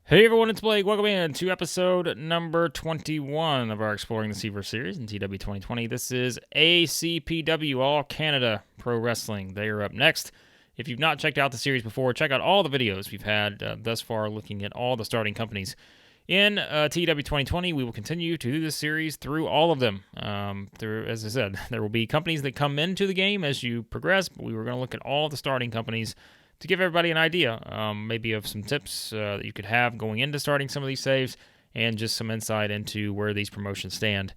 Hey everyone, it's Blake. Welcome in to episode number 21 of our Exploring the CVerse series in TEW 2020. This is ACPW, All Canada Pro Wrestling. They are up next. If you've not checked out the series before, check out all the videos we've had thus far looking at all the starting companies. In TEW 2020, we will continue to do this series through all of them. As I said, there will be companies that come into the game as you progress, but we were going to look at all the starting companies to give everybody an idea, maybe of some tips that you could have going into starting some of these saves, and just some insight into where these promotions stand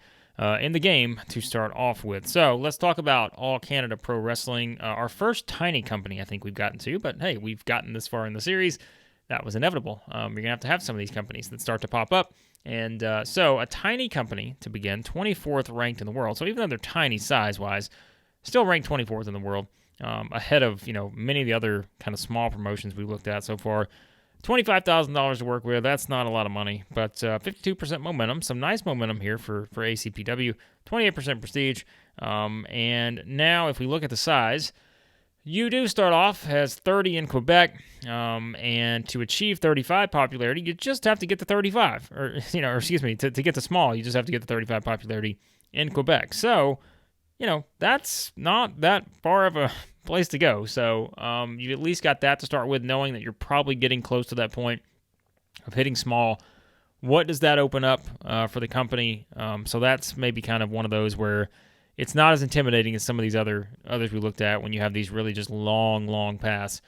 in the game to start off with. So let's talk about All Canada Pro Wrestling, our first tiny company I think we've gotten to, but hey, we've gotten this far in the series. That was inevitable. You're going to have some of these companies that start to pop up. And so a tiny company to begin, 24th ranked in the world. So even though they're tiny size-wise, still ranked 24th in the world. Ahead of many of the other kind of small promotions we looked at so far. $25,000 to work with, that's not a lot of money, but 52% momentum, some nice momentum here for ACPW, 28% prestige, and now if we look at the size, you do start off as 30 in Quebec, and to achieve 35 popularity, you just have to get to 35, to get to small, you just have to get to 35 popularity in Quebec, so that's not that far of a place to go. So you at least got that to start with, knowing that you're probably getting close to that point of hitting small. What does that open up for the company? So that's maybe kind of one of those where it's not as intimidating as some of these others we looked at when you have these really just long paths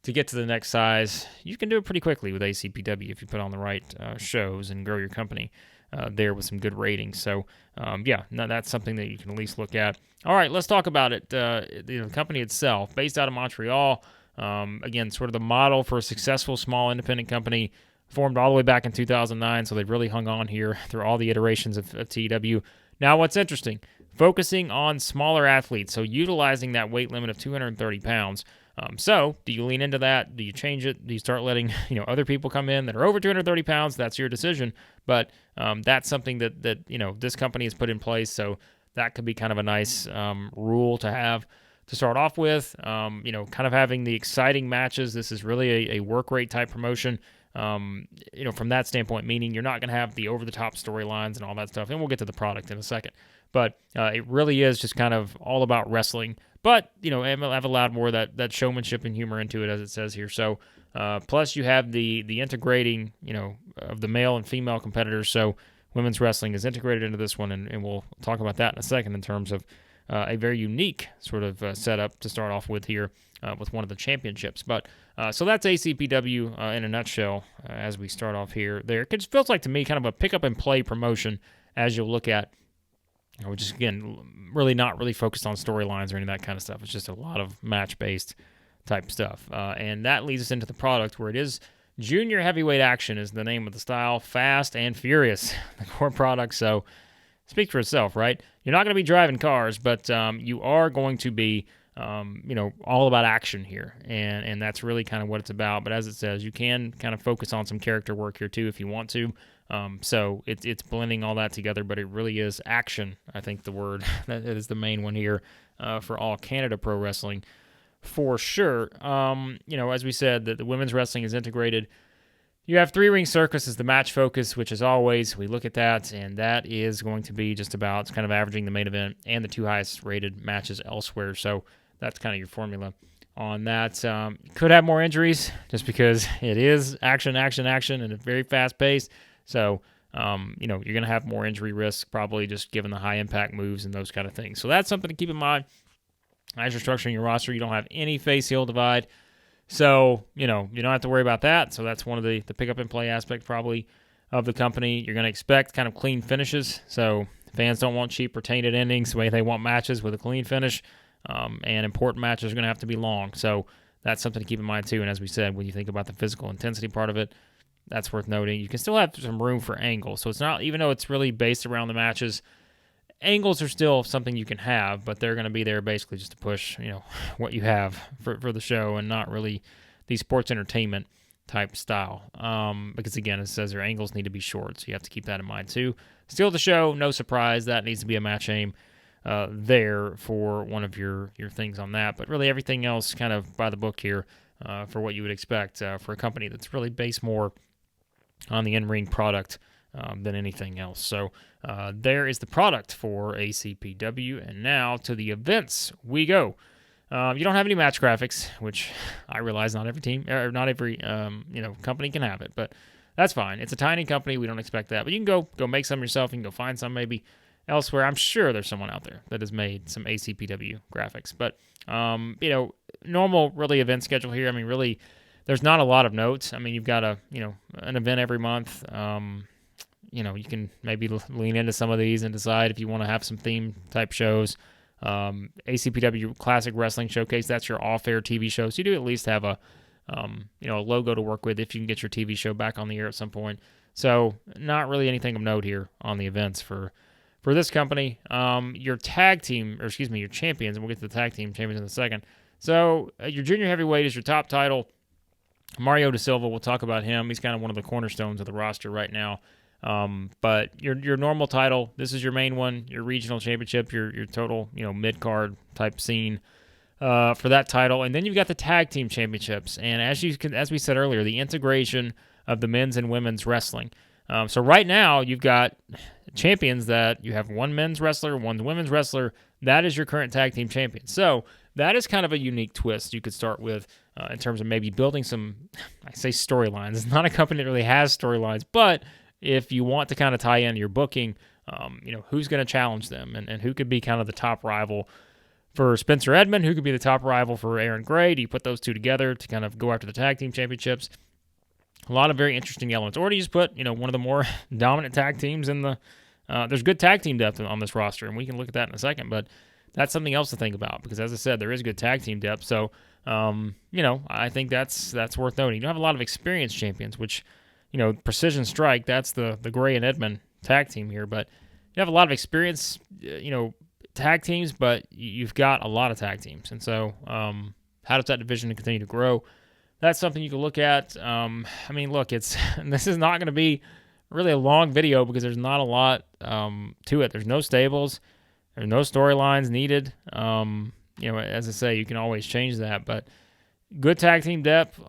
to get to the next size. You can do it pretty quickly with ACPW if you put on the right shows and grow your company there with some good ratings. So, that's something that you can at least look at. All right, let's talk about it. The company itself, based out of Montreal, again, sort of the model for a successful small independent company, formed all the way back in 2009, so they've really hung on here through all the iterations of TEW. Now, what's interesting, focusing on smaller athletes, so utilizing that weight limit of 230 pounds. So, do you lean into that? Do you change it? Do you start letting other people come in that are over 230 pounds? That's your decision. But that's something that this company has put in place. So that could be kind of a nice rule to have to start off with. Kind of having the exciting matches. This is really a work rate type promotion. From that standpoint, meaning you're not going to have the over the top storylines and all that stuff. And we'll get to the product in a second. But it really is just kind of all about wrestling. But, I've allowed more of that showmanship and humor into it, as it says here. So, plus you have the integrating, of the male and female competitors. So, women's wrestling is integrated into this one, and we'll talk about that in a second in terms of a very unique sort of setup to start off with here with one of the championships. But, so that's ACPW in a nutshell as we start off here. It feels like to me kind of a pick-up-and-play promotion as you'll look at, which is, again, really not really focused on storylines or any of that kind of stuff. It's just a lot of match-based type stuff. And that leads us into the product where it is junior heavyweight action is the name of the style, fast and furious, the core product. So speak for itself, right? You're not going to be driving cars, but you are going to be, all about action here. And that's really kind of what it's about. But as it says, you can kind of focus on some character work here too if you want to. So it's blending all that together, but it really is action. I think the word that is the main one here for All Canada Pro Wrestling for sure. As we said, the women's wrestling is integrated. You have 3-ring circus as the match focus, which as always, we look at that, and that is going to be just about kind of averaging the main event and the 2 highest rated matches elsewhere. So that's kind of your formula on that. Could have more injuries just because it is action, and it's very fast paced. So, you're going to have more injury risk probably just given the high impact moves and those kind of things. So that's something to keep in mind. As you're structuring your roster, you don't have any face heel divide. So, you don't have to worry about that. So that's one of the pick up and play aspect probably of the company. You're going to expect kind of clean finishes. So fans don't want cheap or tainted endings. The way they want matches with a clean finish. And important matches are going to have to be long. So that's something to keep in mind too. And as we said, when you think about the physical intensity part of it, that's worth noting. You can still have some room for angles. So it's not, even though it's really based around the matches, angles are still something you can have, but they're going to be there basically just to push, what you have for the show and not really the sports entertainment type style. Because again, it says their angles need to be short, so you have to keep that in mind too. Steal the show, no surprise. That needs to be a match aim there for one of your things on that. But really everything else kind of by the book here for what you would expect for a company that's really based more on the in-ring product than anything else. So there is the product for ACPW, and now to the events we go. You don't have any match graphics, which I realize not every team or not every company can have it, but that's fine. It's a tiny company. We don't expect that, but you can go make some yourself. You can go find some maybe elsewhere. I'm sure there's someone out there that has made some ACPW graphics, but normal really event schedule here. I mean, really, there's not a lot of notes. I mean, you've got an event every month. You can maybe lean into some of these and decide if you want to have some theme type shows. ACPW Classic Wrestling Showcase, that's your off-air TV show. So you do at least have a logo to work with if you can get your TV show back on the air at some point. So not really anything of note here on the events for this company. Your tag team, your champions, and we'll get to the tag team champions in a second. So your junior heavyweight is your top title. Mario Da Silva, we'll talk about him. He's kind of one of the cornerstones of the roster right now. But your normal title, this is your main one, your regional championship, your total, mid-card type scene for that title. And then you've got the tag team championships. And as we said earlier, the integration of the men's and women's wrestling. So right now you've got champions that you have one men's wrestler, one women's wrestler. That is your current tag team champion. So that is kind of a unique twist you could start with in terms of maybe building some, I say storylines. It's not a company that really has storylines, but if you want to kind of tie in your booking, who's going to challenge them and who could be kind of the top rival for Spencer Edmond, who could be the top rival for Aaron Gray. Do you put those two together to kind of go after the tag team championships? A lot of very interesting elements. Or do you just put, one of the more dominant tag teams in the there's good tag team depth on this roster, and we can look at that in a second, but that's something else to think about because, as I said, there is good tag team depth. So, I think that's worth noting. You don't have a lot of experienced champions, which, Precision Strike, that's the Gray and Edmond tag team here, but you have a lot of experience, tag teams, but you've got a lot of tag teams. And so how does that division continue to grow? That's something you can look at. This is not going to be really a long video because there's not a lot to it. There's no stables. There's no storylines needed. As I say, you can always change that, but good tag team depth.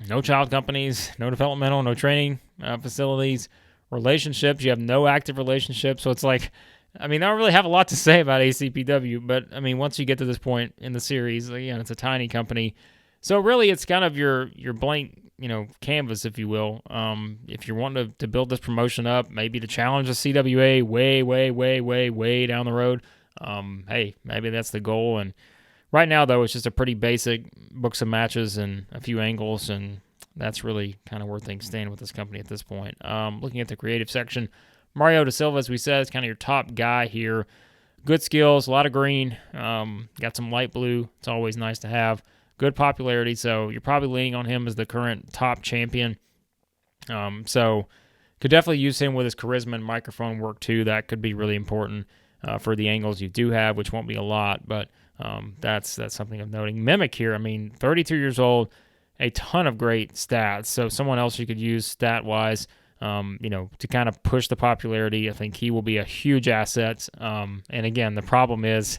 No child companies, no developmental, no training facilities, relationships. You have no active relationships. So it's like, I don't really have a lot to say about ACPW, but once you get to this point in the series, again, it's a tiny company. So really it's kind of your blank, canvas, if you will. If you're wanting to build this promotion up, maybe to challenge the CWA way down the road, hey, maybe that's the goal. And right now, though, it's just a pretty basic book some matches and a few angles, and that's really kind of where things stand with this company at this point. Looking at the creative section, Mario Da Silva, as we said, is kind of your top guy here. Good skills, a lot of green, got some light blue. It's always nice to have. Good popularity, so you're probably leaning on him as the current top champion. So could definitely use him with his charisma and microphone work, too. That could be really important for the angles you do have, which won't be a lot, but that's something of noting. Mimic here, 32 years old, a ton of great stats. So someone else you could use stat-wise, to kind of push the popularity. I think he will be a huge asset. And again, the problem is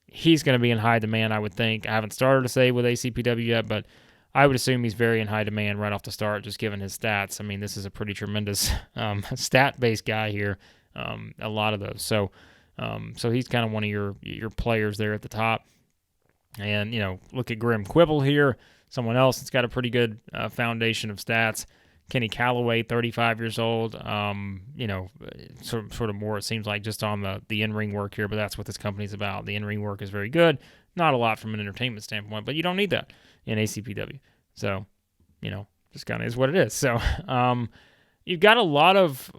he's going to be in high demand, I would think. I haven't started to say with ACPW yet, but I would assume he's very in high demand right off the start, just given his stats. This is a pretty tremendous stat-based guy here, a lot of those. So he's kind of one of your players there at the top. And, look at Grim Quibble here, someone else that's got a pretty good foundation of stats. Kenny Calloway, 35 years old, sort of more, it seems like, just on the in-ring work here, but that's what this company's about. The in-ring work is very good. Not a lot from an entertainment standpoint, but you don't need that in ACPW. So, just kind of is what it is. So, you've got a lot of,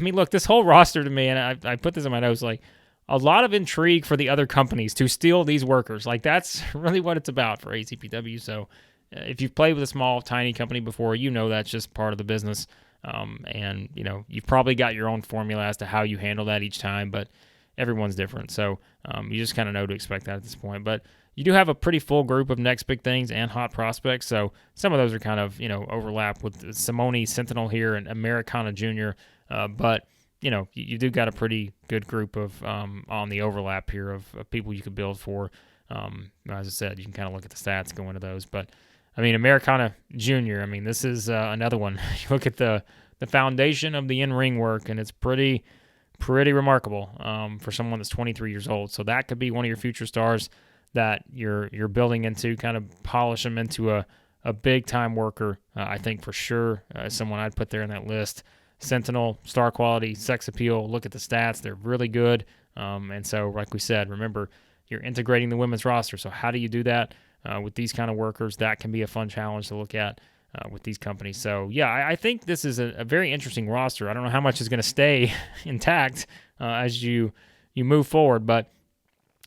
look, this whole roster to me, and I put this in my notes, like, a lot of intrigue for the other companies to steal these workers. Like, that's really what it's about for ACPW. So, if you've played with a small, tiny company before, that's just part of the business. And, you've probably got your own formula as to how you handle that each time, but everyone's different. So you just kind of know to expect that at this point. But you do have a pretty full group of next big things and hot prospects. So some of those are kind of, overlap with Simone Sentinel here and Americana Jr. But, you do got a pretty good group of on the overlap here of people you could build for. As I said, you can kind of look at the stats, go into those. But I mean, Americana Junior, I mean, this is another one. You look at the foundation of the in-ring work, and it's pretty remarkable for someone that's 23 years old. So that could be one of your future stars that you're building into, kind of polish them into a big-time worker, I think for sure. Someone I'd put there in that list. Sentinel, star quality, sex appeal, look at the stats. They're really good. And so, like we said, remember, you're integrating the women's roster. So how do you do that with these kind of workers? That can be a fun challenge to look at with these companies. So, yeah, I think this is a very interesting roster. I don't know how much is going to stay intact as you move forward, but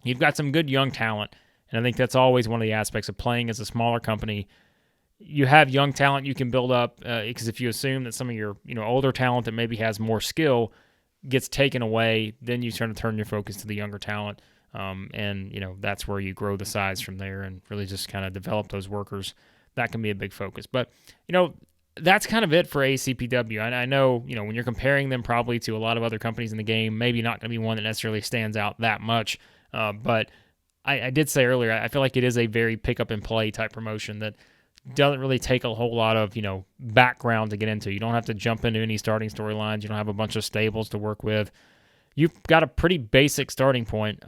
you've got some good young talent. And I think that's always one of the aspects of playing as a smaller company. You have young talent you can build up because if you assume that some of your older talent that maybe has more skill gets taken away, then you turn your focus to the younger talent, and that's where you grow the size from there and really just kind of develop those workers. That can be a big focus. But that's kind of it for ACPW. I know when you're comparing them probably to a lot of other companies in the game, maybe not going to be one that necessarily stands out that much. But I did say earlier, I feel like it is a very pick up and play type promotion that doesn't really take a whole lot of background to get into. You don't have to jump into any starting storylines. You don't have a bunch of stables to work with. You've got a pretty basic starting point.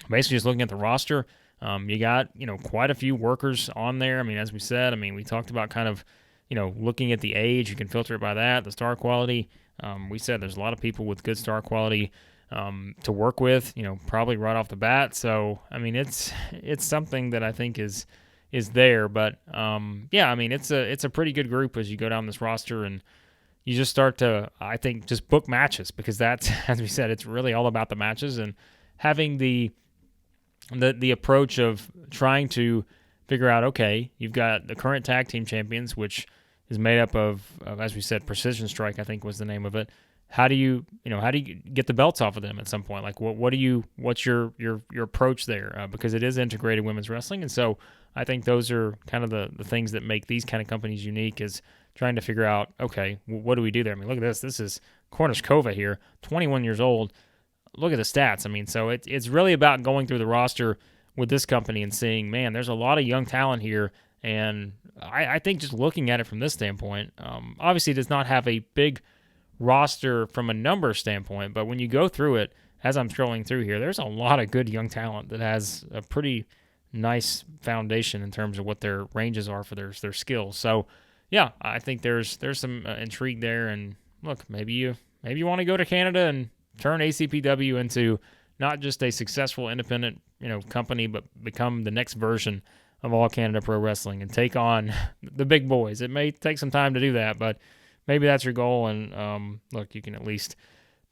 Basically, just looking at the roster, you got quite a few workers on there. I mean, as we said, we talked about kind of looking at the age. You can filter it by that. The star quality. We said there's a lot of people with good star quality to work with. Probably right off the bat. So it's something that I think is there, but it's a pretty good group as you go down this roster, and you just start to, I think, just book matches, because that's, as we said, it's really all about the matches and having the approach of trying to figure out, okay, you've got the current tag team champions, which is made up of as we said, Precision Strike, I think was the name of it. How do you get the belts off of them at some point? Like, what's your approach there? Because it is integrated women's wrestling, and so I think those are kind of the things that make these kind of companies unique, is trying to figure out, okay, what do we do there? Look at this. This is Korniskova here, 21 years old. Look at the stats. So it's really about going through the roster with this company and seeing, man, there's a lot of young talent here, and I think just looking at it from this standpoint, obviously it does not have a big roster from a number standpoint, but when you go through it, as I'm scrolling through here, there's a lot of good young talent that has a pretty nice foundation in terms of what their ranges are for their skills. So yeah, I think there's some intrigue there, and look, maybe you want to go to Canada and turn ACPW into not just a successful independent company, but become the next version of All Canada Pro Wrestling and take on the big boys. It may take some time to do that, but maybe that's your goal, and look, you can at least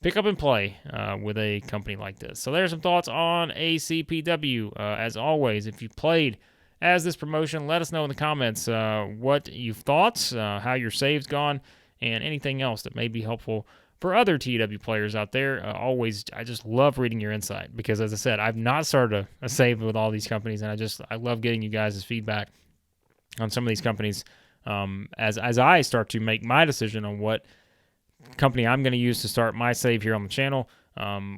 pick up and play with a company like this. So there's some thoughts on ACPW. As always, if you played as this promotion, let us know in the comments what you've thought, how your save's gone, and anything else that may be helpful for other TEW players out there. Always, I just love reading your insight, because as I said, I've not started a save with all these companies, and I love getting you guys' feedback on some of these companies as I start to make my decision on what company I'm going to use to start my save here on the channel,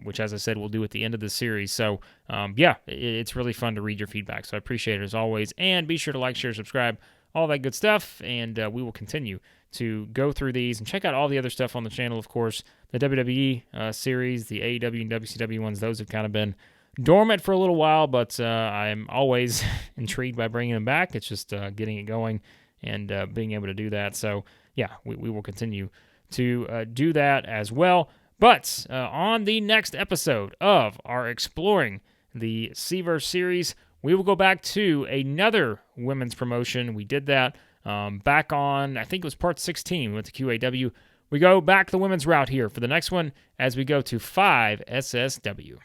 which, as I said, we'll do at the end of this series. So, it's really fun to read your feedback. So I appreciate it as always. And be sure to like, share, subscribe, all that good stuff. And we will continue to go through these and check out all the other stuff on the channel, of course. The WWE series, the AEW and WCW ones, those have kind of been dormant for a little while, but I'm always intrigued by bringing them back. It's just getting it going and being able to do that. So, yeah, we will continue to do that as well. But on the next episode of our Exploring the CVerse series, we will go back to another women's promotion. We did that back on, I think it was part 16. We went to QAW. We go back the women's route here for the next one as we go to 5SSW.